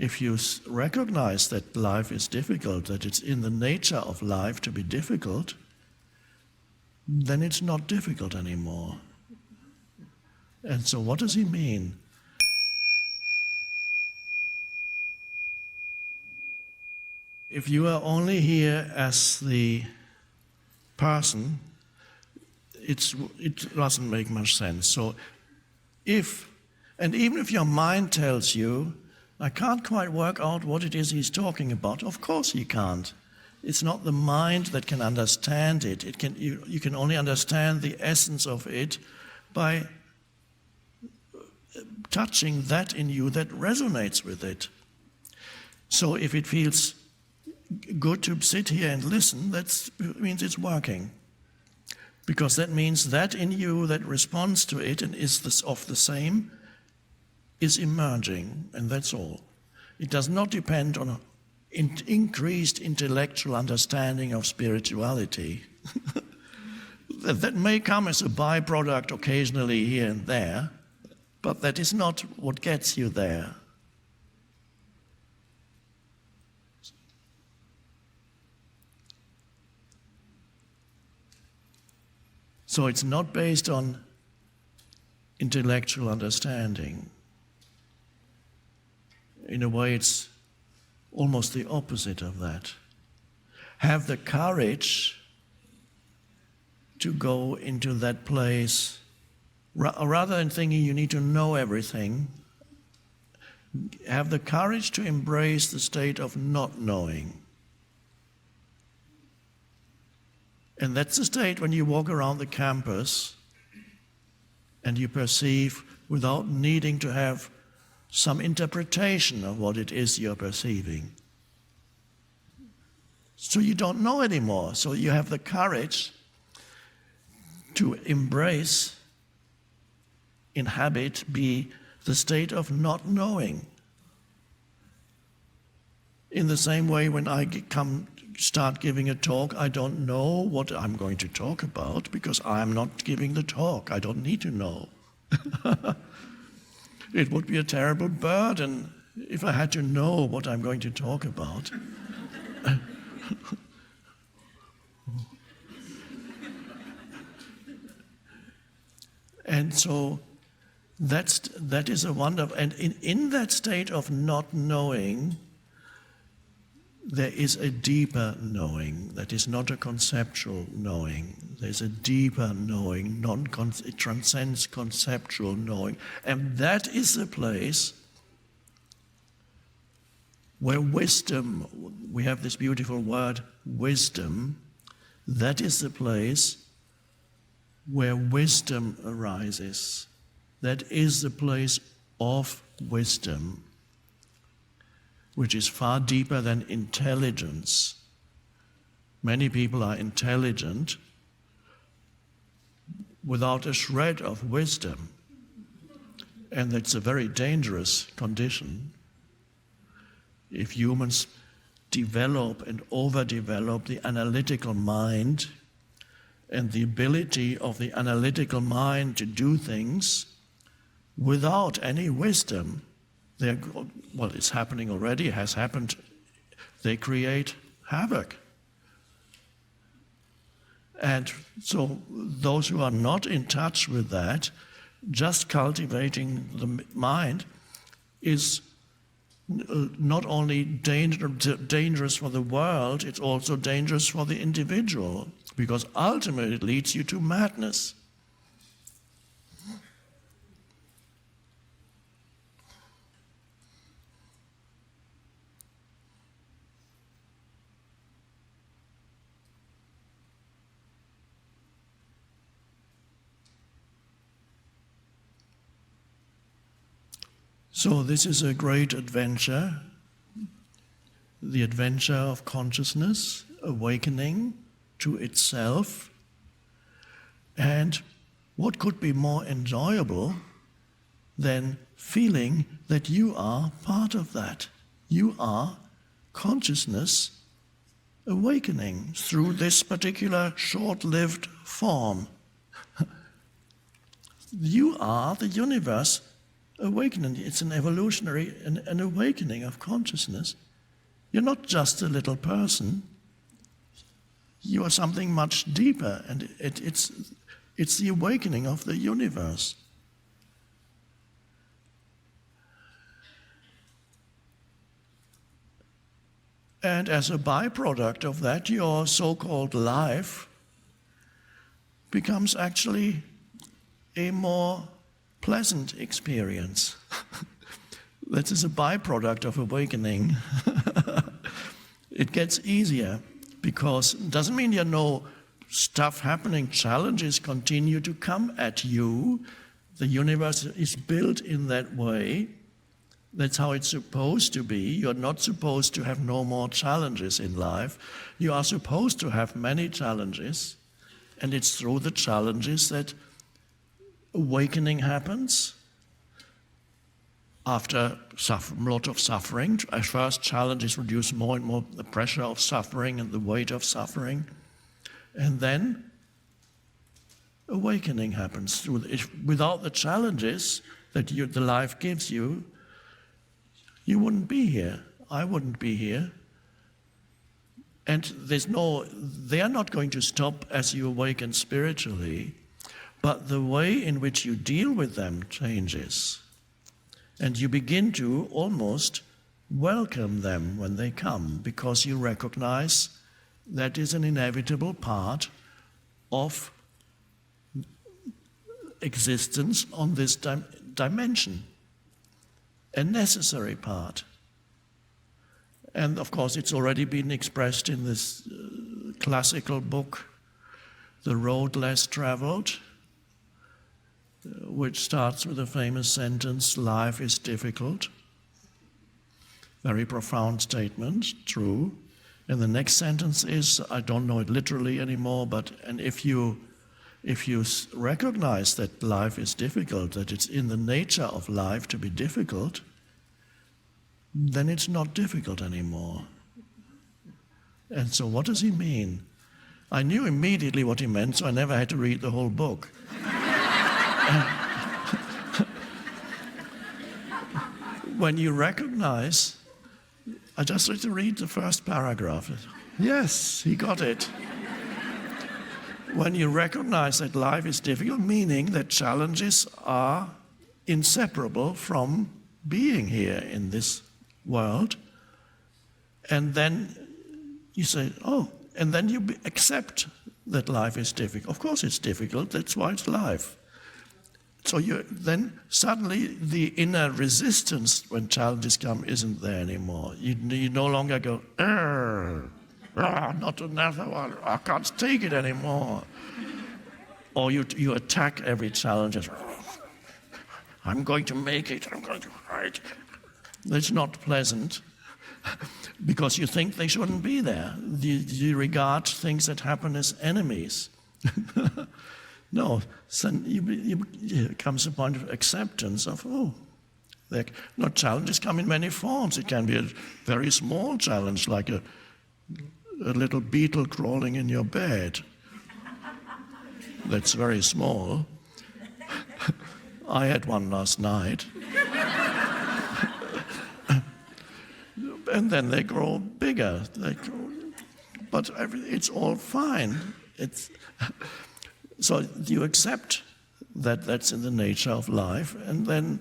if you recognize that life is difficult, that it's in the nature of life to be difficult, then it's not difficult anymore. And so what does he mean? If you are only here as the person, it doesn't make much sense. So even if your mind tells you, I can't quite work out what it is he's talking about, of course you can't. It's not the mind that can understand it. You can only understand the essence of it by touching that in you that resonates with it. So if it feels good to sit here and listen, that means it's working. Because that means that in you that responds to it and is of the same is emerging, and that's all. It does not depend on an increased intellectual understanding of spirituality. That may come as a byproduct occasionally here and there, but that is not what gets you there. So it's not based on intellectual understanding. In a way, it's almost the opposite of that. Have the courage to go into that place, rather than thinking you need to know everything, have the courage to embrace the state of not knowing. And that's the state when you walk around the campus and you perceive without needing to have some interpretation of what it is you're perceiving. So you don't know anymore. So you have the courage to embrace, inhabit, be the state of not knowing. In the same way, when I start giving a talk, I don't know what I'm going to talk about because I'm not giving the talk. I don't need to know. It would be a terrible burden if I had to know what I'm going to talk about. And so that is a wonder. And in that state of not knowing, there is a deeper knowing that is not a conceptual knowing. There's a deeper knowing, it transcends conceptual knowing. And that is the place where wisdom, we have this beautiful word, wisdom, that is the place where wisdom arises. That is the place of wisdom, which is far deeper than intelligence. Many people are intelligent without a shred of wisdom, and it's a very dangerous condition. If humans develop and overdevelop the analytical mind and the ability of the analytical mind to do things without any wisdom, it's happening already, it has happened, they create havoc. And so those who are not in touch with that, just cultivating the mind is not only dangerous for the world, it's also dangerous for the individual, because ultimately it leads you to madness. So this is a great adventure, the adventure of consciousness, awakening to itself. And what could be more enjoyable than feeling that you are part of that? You are consciousness awakening through this particular short-lived form. You are the universe awakening. It's an evolutionary, an awakening of consciousness. You're not just a little person. You are something much deeper, and it's the awakening of the universe. And as a byproduct of that, your so-called life becomes actually a more pleasant experience. That is a byproduct of awakening. It gets easier because it doesn't mean you know stuff happening. Challenges continue to come at you. The universe is built in that way. That's how it's supposed to be. You're not supposed to have no more challenges in life. You are supposed to have many challenges, and it's through the challenges that awakening happens. After a lot of suffering, at first challenges reduce more and more the pressure of suffering and the weight of suffering, and then awakening happens. Without the challenges that the life gives you, you wouldn't be here. I wouldn't be here. And they are not going to stop as you awaken spiritually, but the way in which you deal with them changes. And you begin to almost welcome them when they come, because you recognize that is an inevitable part of existence on this dimension. A necessary part. And of course it's already been expressed in this classical book, The Road Less Traveled, which starts with a famous sentence, "Life is difficult." Very profound statement, true. And the next sentence is, I don't know it literally anymore, but if you recognize that life is difficult, that it's in the nature of life to be difficult, then it's not difficult anymore. And so what does he mean? I knew immediately what he meant, so I never had to read the whole book. When you recognize, I just had to read the first paragraph. Yes, he got it. When you recognize that life is difficult, meaning that challenges are inseparable from being here in this world, and then you say, oh, and then you accept that life is difficult. Of course it's difficult, that's why it's life. So then suddenly the inner resistance when challenges come isn't there anymore. You no longer go, not another one, I can't take it anymore. Or you attack every challenge as, I'm going to make it, I'm going to fight. That's not pleasant because you think they shouldn't be there. You regard things that happen as enemies. No, comes a point of acceptance of, challenges come in many forms. It can be a very small challenge, like a little beetle crawling in your bed. That's very small. I had one last night. And then they grow bigger. But it's all fine. So you accept that that's in the nature of life, and then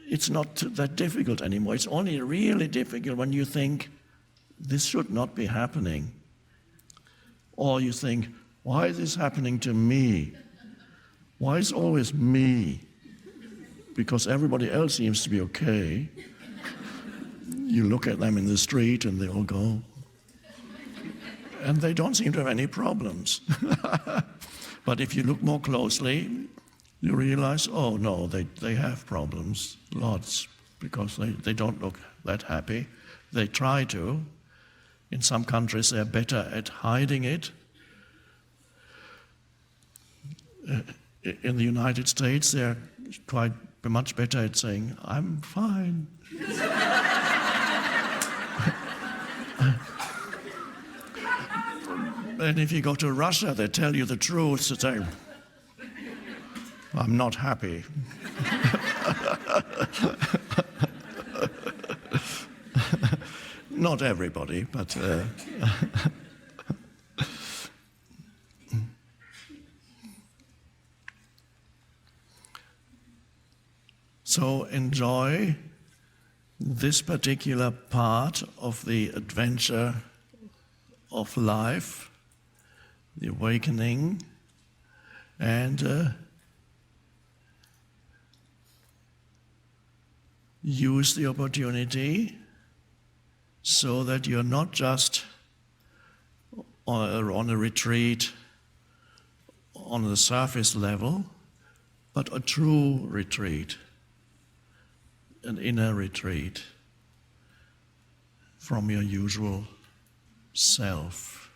it's not that difficult anymore. It's only really difficult when you think, this should not be happening. Or you think, why is this happening to me? Why is it always me? Because everybody else seems to be okay. You look at them in the street and they all go. And they don't seem to have any problems. But if you look more closely, you realize, oh no, they have problems, lots, because they don't look that happy. They try to. In some countries they're better at hiding it. In the United States they're quite much better at saying, I'm fine. And if you go to Russia, they tell you the truth, they say, I'm not happy. Not everybody, but so enjoy this particular part of the adventure of life, the awakening, and use the opportunity so that you're not just on a retreat on the surface level, but a true retreat, an inner retreat from your usual self.